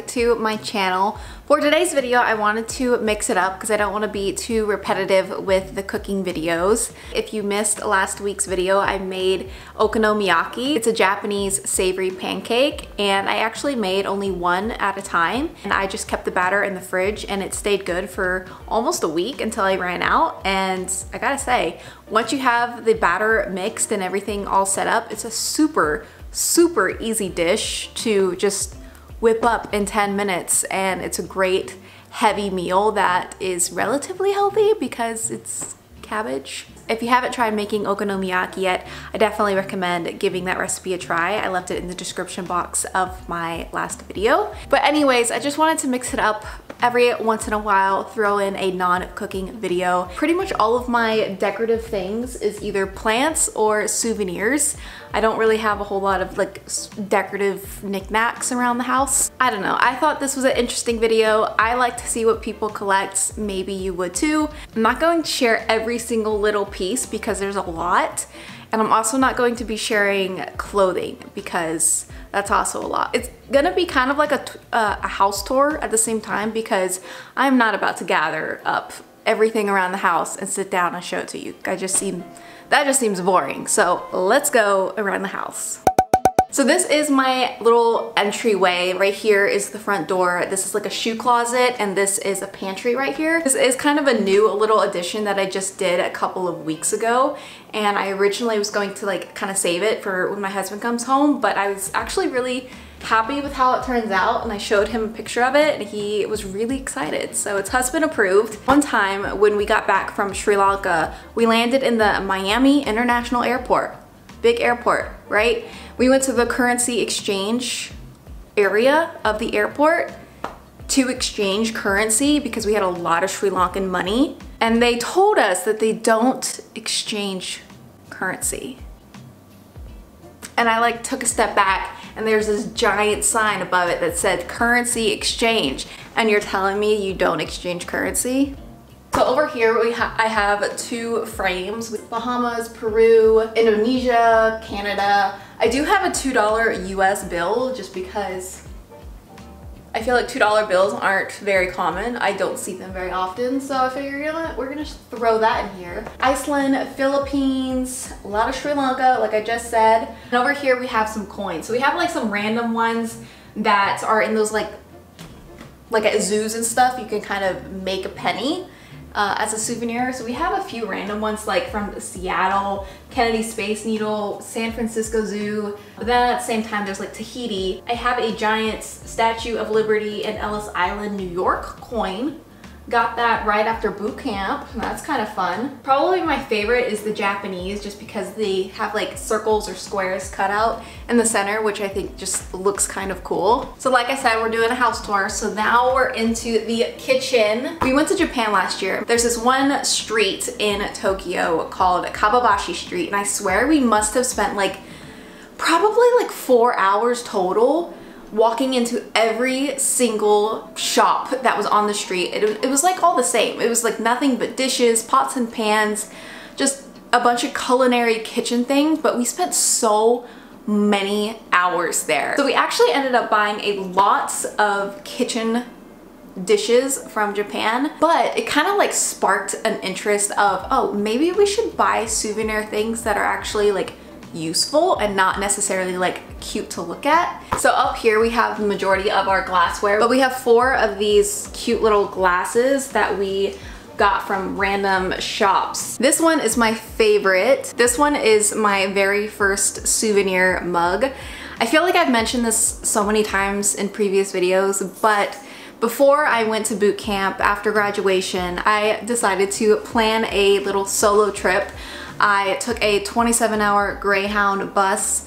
back to my channel. For today's video, I wanted to mix it up because I don't want to be too repetitive with the cooking videos. If you missed last week's video, I made okonomiyaki. It's a Japanese savory pancake, and I actually made only one at a time, and I just kept the batter in the fridge and it stayed good for almost a week until I ran out. And I gotta say, once you have the batter mixed and everything all set up, it's a super easy dish to just whip up in 10 minutes, and it's a great heavy meal that is relatively healthy because it's cabbage. If you haven't tried making okonomiyaki yet, I definitely recommend giving that recipe a try. I left it in the description box of my last video. But anyways, I just wanted to mix it up every once in a while, throw in a non-cooking video. Pretty much all of my decorative things is either plants or souvenirs. I don't really have a whole lot of like decorative knickknacks around the house. I don't know, I thought this was an interesting video. I like to see what people collect. Maybe you would too. I'm not going to share every single little piece because there's a lot. And I'm also not going to be sharing clothing because that's also a lot. It's gonna be kind of like a house tour at the same time because I'm not about to gather up everything around the house and sit down and show it to you. That just seems boring. So let's go around the house. So this is my little entryway. Right here is the front door. This is like a shoe closet, and this is a pantry right here. This is kind of a new little addition that I just did a couple of weeks ago, and I originally was going to like kind of save it for when my husband comes home, but I was actually really happy with how it turns out, and I showed him a picture of it and he was really excited. So it's husband approved. One time when we got back from Sri Lanka, we landed in the Miami International Airport. Big airport, right? We went to the currency exchange area of the airport to exchange currency because we had a lot of Sri Lankan money, and they told us that they don't exchange currency. And I like took a step back, and there's this giant sign above it that said currency exchange, and you're telling me you don't exchange currency? So over here I have two frames with Bahamas, Peru, Indonesia, Canada. I do have a $2 US bill just because I feel like $2 bills aren't very common. I don't see them very often, so I figured, you know what, we're gonna throw that in here. Iceland, Philippines, a lot of Sri Lanka, like I just said. And over here we have some coins. So we have like some random ones that are in those like at zoos and stuff. You can kind of make a penny as a souvenir. So we have a few random ones like from Seattle, Kennedy Space Needle, San Francisco Zoo. But then at the same time there's like Tahiti. I have a giant Statue of Liberty in Ellis Island, New York coin. Got that right after boot camp. That's kind of fun. Probably my favorite is the Japanese, just because they have like circles or squares cut out in the center, which I think just looks kind of cool. So like I said, we're doing a house tour. So now we're into the kitchen. We went to Japan last year. There's this one street in Tokyo called Kababashi Street, and I swear we must have spent like probably like 4 hours total walking into every single shop that was on the street. It was like all the same. It was like nothing but dishes, pots and pans, just a bunch of culinary kitchen things, but we spent so many hours there. So we actually ended up buying a lot of kitchen dishes from Japan, but it kind of like sparked an interest of, oh, maybe we should buy souvenir things that are actually like useful and not necessarily like cute to look at. So up here we have the majority of our glassware, but we have 4 of these cute little glasses that we got from random shops. This one is my favorite. This one is my very first souvenir mug. I feel like I've mentioned this so many times in previous videos, but before I went to boot camp after graduation, I decided to plan a little solo trip. I took a 27-hour Greyhound bus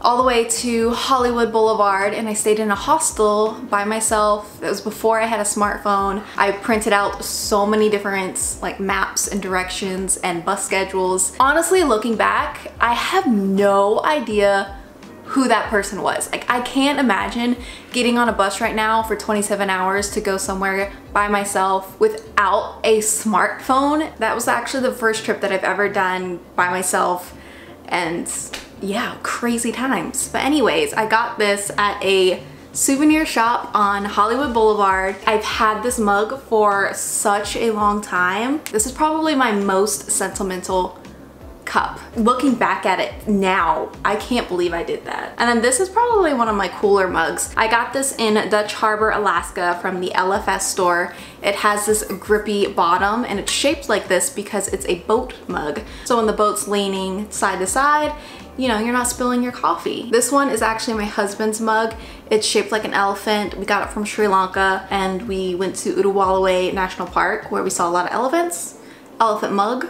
all the way to Hollywood Boulevard, and I stayed in a hostel by myself. That was before I had a smartphone. I printed out so many different like maps and directions and bus schedules. Honestly, looking back, I have no idea who that person was. Like, I can't imagine getting on a bus right now for 27 hours to go somewhere by myself without a smartphone. That was actually the first trip that I've ever done by myself, and yeah, crazy times. But anyways, I got this at a souvenir shop on Hollywood Boulevard. I've had this mug for such a long time. This is probably my most sentimental cup. Looking back at it now, I can't believe I did that. And then this is probably one of my cooler mugs. I got this in Dutch Harbor, Alaska from the LFS store. It has this grippy bottom and it's shaped like this because it's a boat mug. So when the boat's leaning side to side, you know, you're not spilling your coffee. This one is actually my husband's mug. It's shaped like an elephant. We got it from Sri Lanka and we went to Utuwalaway National Park where we saw a lot of elephants. Elephant mug.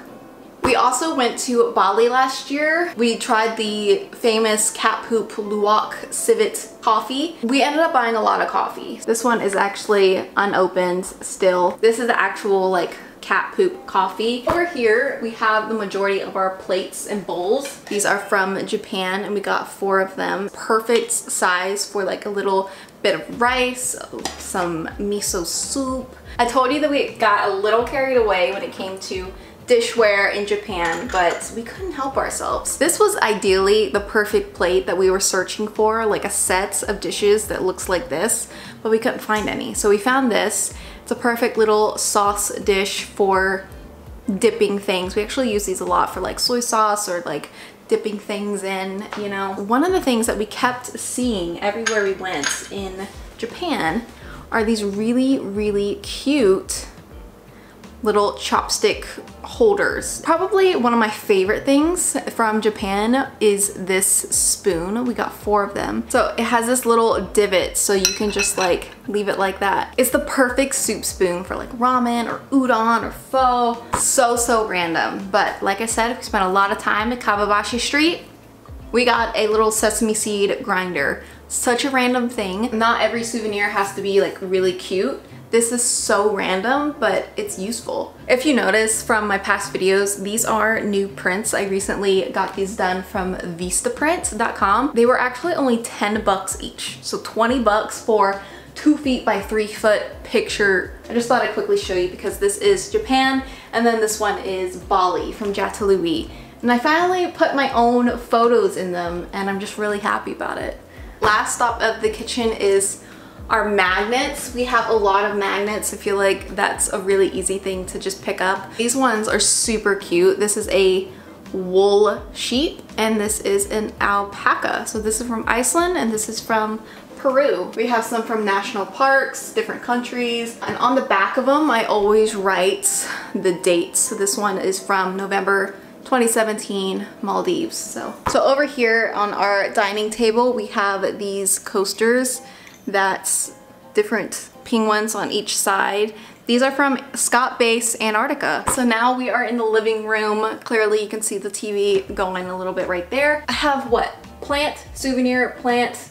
We also went to Bali last year. We tried the famous Cat Poop Luwak Civet coffee. We ended up buying a lot of coffee. This one is actually unopened still. This is the actual like cat poop coffee. Over here we have the majority of our plates and bowls. These are from Japan and we got 4 of them. Perfect size for like a little bit of rice, some miso soup. I told you that we got a little carried away when it came to dishware in Japan, but we couldn't help ourselves. This was ideally the perfect plate that we were searching for, like a set of dishes that looks like this, but we couldn't find any. So we found this. It's a perfect little sauce dish for dipping things. We actually use these a lot for like soy sauce or like dipping things in, you know. One of the things that we kept seeing everywhere we went in Japan are these really, really cute little chopstick holders. Probably one of my favorite things from Japan is this spoon. We got 4 of them. So it has this little divot so you can just like leave it like that. It's the perfect soup spoon for like ramen or udon or pho. So random. But like I said, we spent a lot of time at Kawabashi Street. We got a little sesame seed grinder. Such a random thing. Not every souvenir has to be like really cute. This is so random, but it's useful. If you notice from my past videos, these are new prints. I recently got these done from Vistaprint.com. They were actually only 10 bucks each. So 20 bucks for 2 feet by 3 foot picture. I just thought I'd quickly show you because this is Japan and then this one is Bali from Jatalui. And I finally put my own photos in them and I'm just really happy about it. Last stop of the kitchen is our magnets. We have a lot of magnets. I feel like that's a really easy thing to just pick up. These ones are super cute. This is a wool sheep and this is an alpaca. So this is from Iceland and this is from Peru. We have some from national parks, different countries, and on the back of them I always write the dates. So this one is from November 2017 Maldives. So over here on our dining table we have these coasters. That's different penguins on each side. These are from Scott Base, Antarctica. So now we are in the living room. Clearly you can see the TV going a little bit right there. I have what? Plant, souvenir, plant,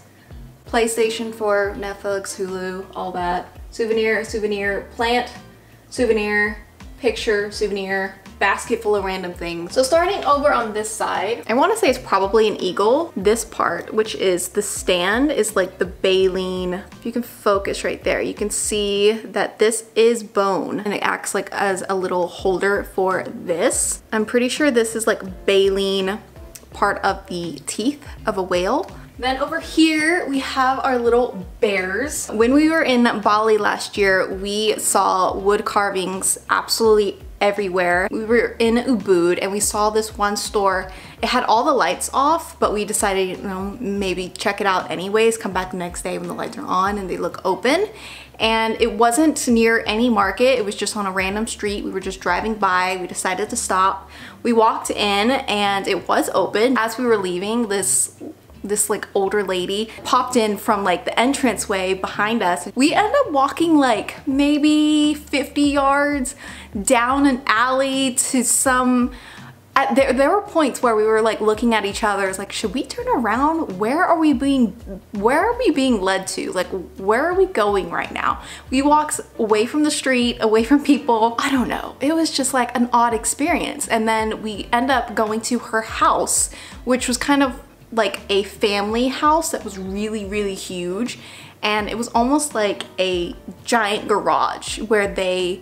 PlayStation 4, Netflix, Hulu, all that. Souvenir, souvenir, plant, souvenir, picture, souvenir, basket full of random things. So starting over on this side, I want to say it's probably an eagle. This part, which is the stand, is like the baleen. If you can focus right there, you can see that this is bone and it acts like as a little holder for this. I'm pretty sure this is like baleen, part of the teeth of a whale. Then over here we have our little bears. When we were in Bali last year, we saw wood carvings absolutely everywhere. We were in Ubud and we saw this one store. It had all the lights off, but we decided, you know, maybe check it out anyways, come back the next day when the lights are on and they look open. And it wasn't near any market, it was just on a random street. We were just driving by, we decided to stop. We walked in and it was open. As we were leaving, this like older lady popped in from like the entranceway behind us. We ended up walking like maybe 50 yards down an alley to some, there were points where we were like looking at each other, it's like, should we turn around? Where are we being led to? Like, where are we going right now? We walked away from the street, away from people. I don't know. It was just like an odd experience. And then we end up going to her house, which was kind of like a family house that was really, really huge. And it was almost like a giant garage where they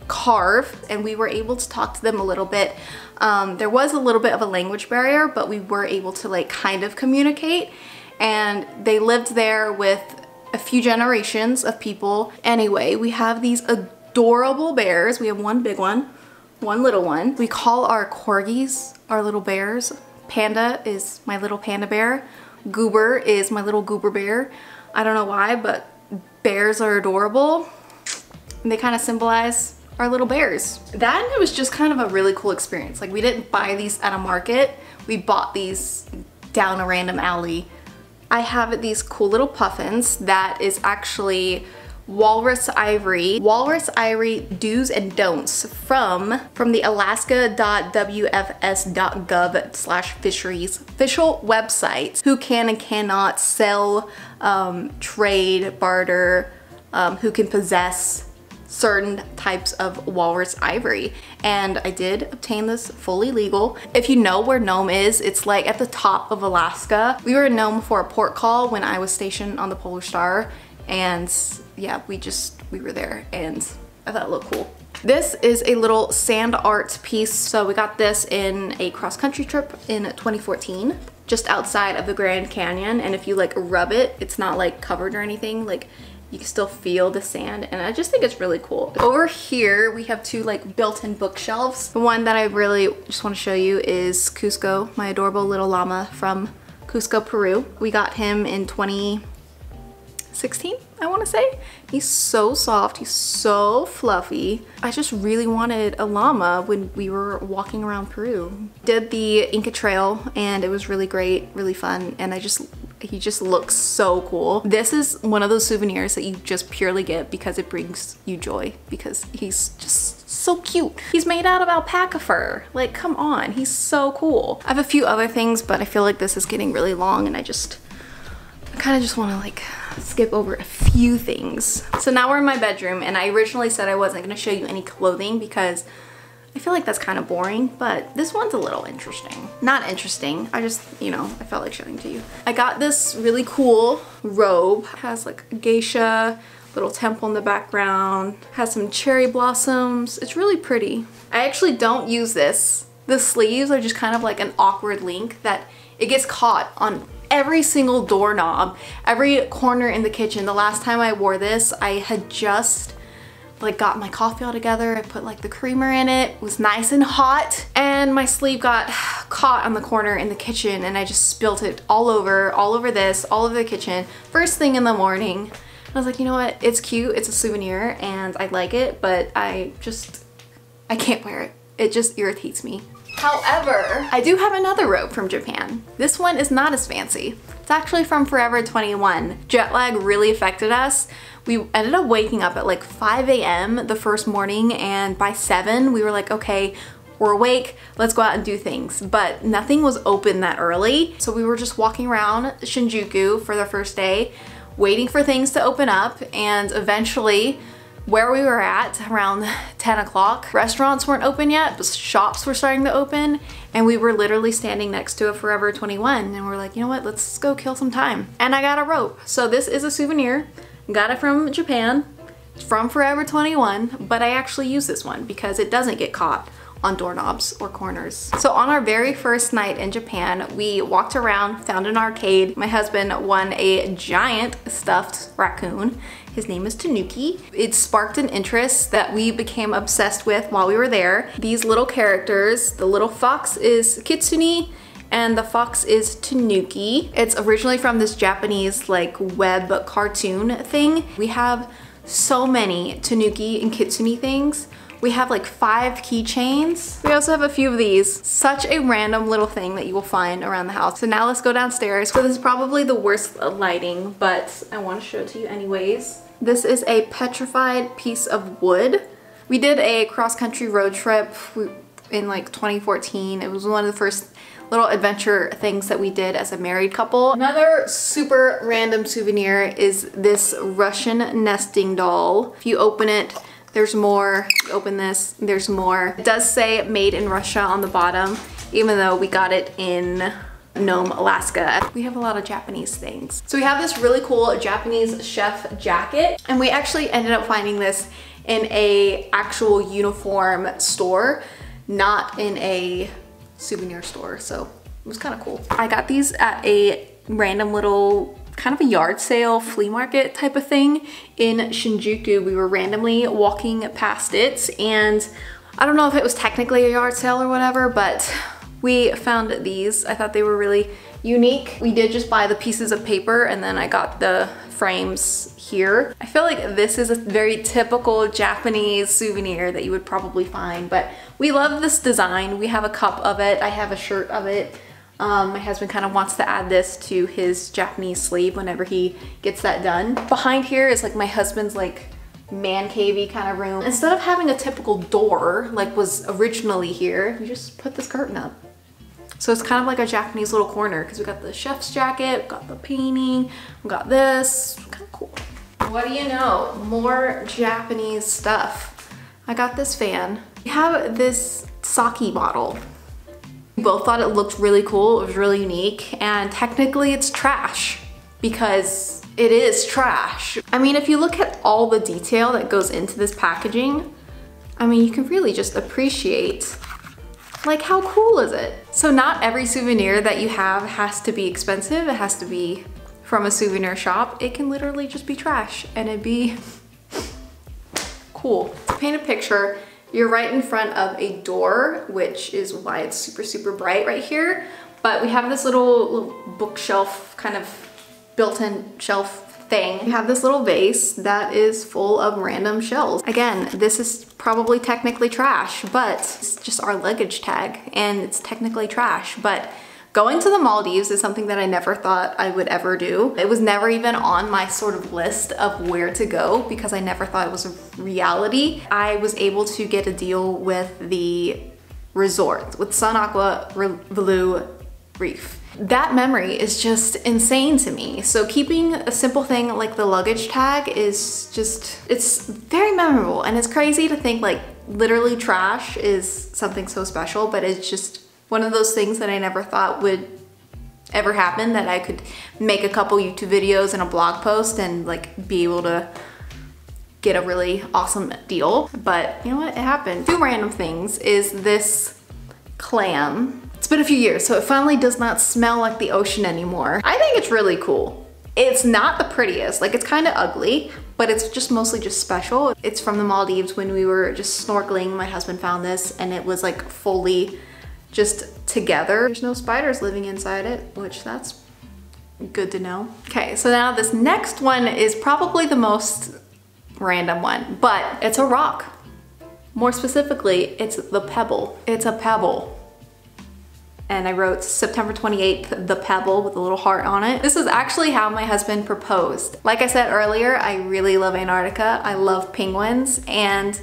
carve, and we were able to talk to them a little bit. There was a little bit of a language barrier, but we were able to like kind of communicate. And they lived there with a few generations of people. Anyway, we have these adorable bears. We have one big one, one little one. We call our corgis our little bears. Panda is my little panda bear. Goober is my little goober bear. I don't know why, but bears are adorable. And they kind of symbolize our little bears. That, it was just kind of a really cool experience. Like, we didn't buy these at a market. We bought these down a random alley. I have these cool little puffins that is actually walrus ivory. Walrus ivory do's and don'ts from the alaska.wfs.gov/fisheries official website. Who can and cannot sell, trade, barter, who can possess certain types of walrus ivory. And I did obtain this fully legal. If you know where Nome is, it's like at the top of Alaska. We were in Nome for a port call when I was stationed on the Polar Star, and yeah, we were there and I thought it looked cool. This is a little sand art piece. So we got this in a cross-country trip in 2014, just outside of the Grand Canyon. And if you like rub it, it's not like covered or anything. Like, you can still feel the sand, and I just think it's really cool. Over here, we have two like built-in bookshelves. The one that I really just want to show you is Cusco, my adorable little llama from Cusco, Peru. We got him in 2016, I want to say. He's so soft, he's so fluffy. I just really wanted a llama when we were walking around Peru. Did the Inca Trail, and it was really great, really fun, and he just looks so cool. This is one of those souvenirs that you just purely get because it brings you joy, because he's just so cute. He's made out of alpaca fur. Like, come on, he's so cool. I have a few other things, but I feel like this is getting really long, and I kind of just want to like skip over a few things. So now we're in my bedroom, and I originally said I wasn't going to show you any clothing because I feel like that's kind of boring, but this one's a little interesting. Not interesting, I just, you know, I felt like showing to you. I got this really cool robe. It has like a geisha, little temple in the background, has some cherry blossoms. It's really pretty. I actually don't use this. The sleeves are just kind of like an awkward link that it gets caught on every single doorknob, every corner in the kitchen. The last time I wore this, I had just like got my coffee all together. I put like the creamer in it. It was nice and hot, and my sleeve got caught on the corner in the kitchen, and I just spilt it all over this, all over the kitchen. First thing in the morning, I was like, you know what? It's cute. It's a souvenir, and I like it, but I can't wear it. It just irritates me. However, I do have another robe from Japan. This one is not as fancy. It's actually from Forever 21. Jet lag really affected us. We ended up waking up at like 5 a.m. the first morning, and by 7 we were like, okay, we're awake, let's go out and do things. But nothing was open that early, so we were just walking around Shinjuku for the first day, waiting for things to open up, and eventually where we were at around 10 o'clock, restaurants weren't open yet, but shops were starting to open, and we were literally standing next to a Forever 21, and we're like, you know what, let's go kill some time. And I got a rope. So this is a souvenir. Got it from Japan. It's from Forever 21, but I actually use this one because it doesn't get caught on doorknobs or corners. So on our very first night in Japan, we walked around, found an arcade. My husband won a giant stuffed raccoon. His name is Tanuki. It sparked an interest that we became obsessed with while we were there. These little characters, the little fox is Kitsune, and the fox is Tanuki. It's originally from this Japanese like web cartoon thing. We have so many Tanuki and Kitsune things. We have like 5 keychains. We also have a few of these. Such a random little thing that you will find around the house. So now let's go downstairs. So this is probably the worst lighting, but I want to show it to you anyways. This is a petrified piece of wood. We did a cross-country road trip in like 2014. It was one of the first little adventure things that we did as a married couple. Another super random souvenir is this Russian nesting doll. If you open it, there's more. You open this, there's more. It does say made in Russia on the bottom, even though we got it in Nome, Alaska. We have a lot of Japanese things. So we have this really cool Japanese chef jacket, and we actually ended up finding this in a actual uniform store, not in a souvenir store, so it was kind of cool. I got these at a random little kind of a yard sale flea market type of thing in Shinjuku. We were randomly walking past it, and I don't know if it was technically a yard sale or whatever, but we found these. I thought they were really unique. We did just buy the pieces of paper, and then I got the frames here. I feel like this is a very typical Japanese souvenir that you would probably find, but we love this design. We have a cup of it. I have a shirt of it. My husband kind of wants to add this to his Japanese sleeve whenever he gets that done. Behind here is like my husband's like man cavey kind of room. Instead of having a typical door like was originally here, we just put this curtain up. So it's kind of like a Japanese little corner because we got the chef's jacket, we got the painting, we got this, kind of cool. What do you know? More Japanese stuff. I got this fan. We have this sake bottle. We both thought it looked really cool, it was really unique, and technically it's trash because it is trash. I mean, if you look at all the detail that goes into this packaging, I mean, you can really just appreciate, like, how cool is it? So not every souvenir that you have has to be expensive, it has to be from a souvenir shop. It can literally just be trash and it'd be cool. To paint a picture, you're right in front of a door, which is why it's super, super bright right here. But we have this little bookshelf, kind of built-in shelf thing. We have this little vase that is full of random shells. Again, this is probably technically trash, but it's just our luggage tag and it's technically trash. But going to the Maldives is something that I never thought I would ever do. It was never even on my sort of list of where to go because I never thought it was a reality. I was able to get a deal with the resort, with Sun Aqua Velu Reef. That memory is just insane to me. So keeping a simple thing like the luggage tag is just, it's very memorable, and it's crazy to think like literally trash is something so special, but it's just one of those things that I never thought would ever happen, that I could make a couple YouTube videos and a blog post and like be able to get a really awesome deal. But you know what, it happened. Two random things is this clam. It's been a few years, so it finally does not smell like the ocean anymore. I think it's really cool. It's not the prettiest, like it's kind of ugly, but it's just mostly just special. It's from the Maldives. When we were just snorkeling, my husband found this and it was like fully just together. There's no spiders living inside it, which that's good to know. Okay, so now this next one is probably the most random one, but it's a rock. More specifically, it's the pebble. It's a pebble. And I wrote September 28th, the pebble, with a little heart on it. This is actually how my husband proposed. Like I said earlier, I really love Antarctica. I love penguins, and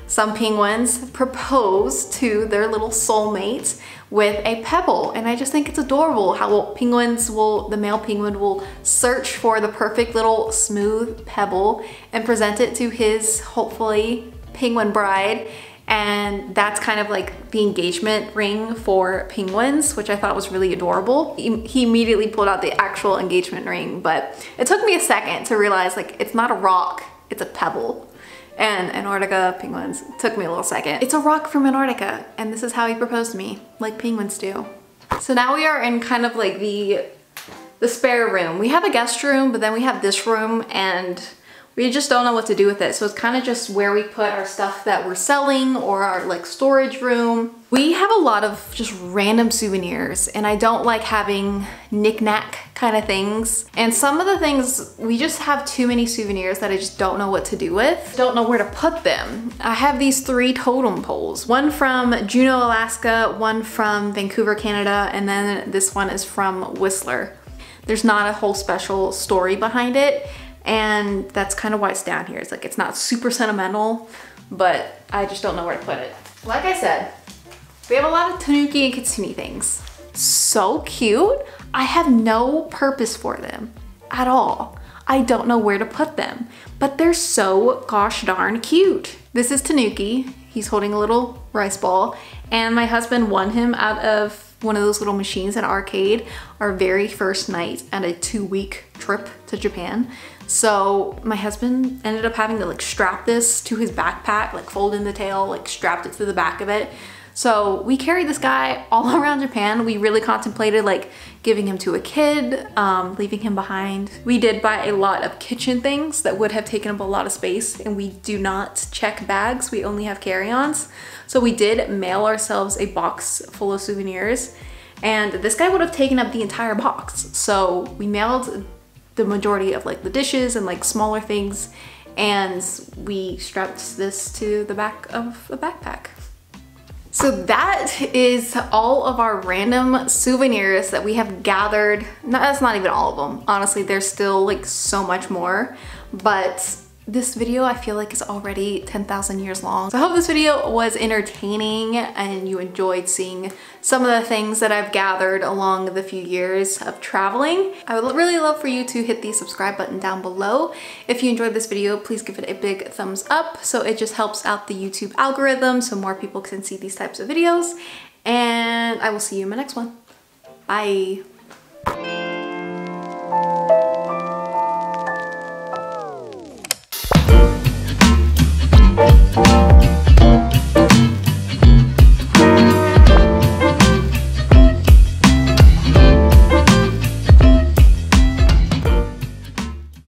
some penguins propose to their little soulmates with a pebble. And I just think it's adorable how penguins will, the male penguin will search for the perfect little smooth pebble and present it to his, hopefully, penguin bride. And that's kind of like the engagement ring for penguins, which I thought was really adorable. He immediately pulled out the actual engagement ring, but it took me a second to realize like it's not a rock, it's a pebble. And Antarctica penguins, took me a little second. It's a rock from Antarctica, and this is how he proposed to me, like penguins do. So now we are in kind of like the spare room. We have a guest room, but then we have this room, and we just don't know what to do with it. So it's kind of just where we put our stuff that we're selling, or our like storage room. We have a lot of just random souvenirs, and I don't like having knick-knack kind of things. And some of the things, we just have too many souvenirs that I just don't know what to do with. Don't know where to put them. I have these 3 totem poles. One from Juneau, Alaska, one from Vancouver, Canada, and then this one is from Whistler. There's not a whole special story behind it, and that's kind of why it's down here. It's like, it's not super sentimental, but I just don't know where to put it. Like I said, we have a lot of Tanuki and Kitsune things. So cute. I have no purpose for them at all. I don't know where to put them, but they're so gosh darn cute. This is Tanuki. He's holding a little rice ball, and my husband won him out of one of those little machines at arcade our very first night at a 2-week trip to Japan. So my husband ended up having to like strap this to his backpack, like fold in the tail, like strapped it to the back of it. So we carried this guy all around Japan. We really contemplated like giving him to a kid, leaving him behind. We did buy a lot of kitchen things that would have taken up a lot of space, and we do not check bags. We only have carry-ons. So we did mail ourselves a box full of souvenirs, and this guy would have taken up the entire box. So we mailed the majority of like the dishes and like smaller things, and we strapped this to the back of a backpack. So that is all of our random souvenirs that we have gathered. No, that's not even all of them. Honestly, there's still like so much more, but this video I feel like is already 10,000 years long. So I hope this video was entertaining and you enjoyed seeing some of the things that I've gathered along the few years of traveling. I would really love for you to hit the subscribe button down below. If you enjoyed this video, please give it a big thumbs up so it just helps out the YouTube algorithm so more people can see these types of videos. And I will see you in my next one. Bye.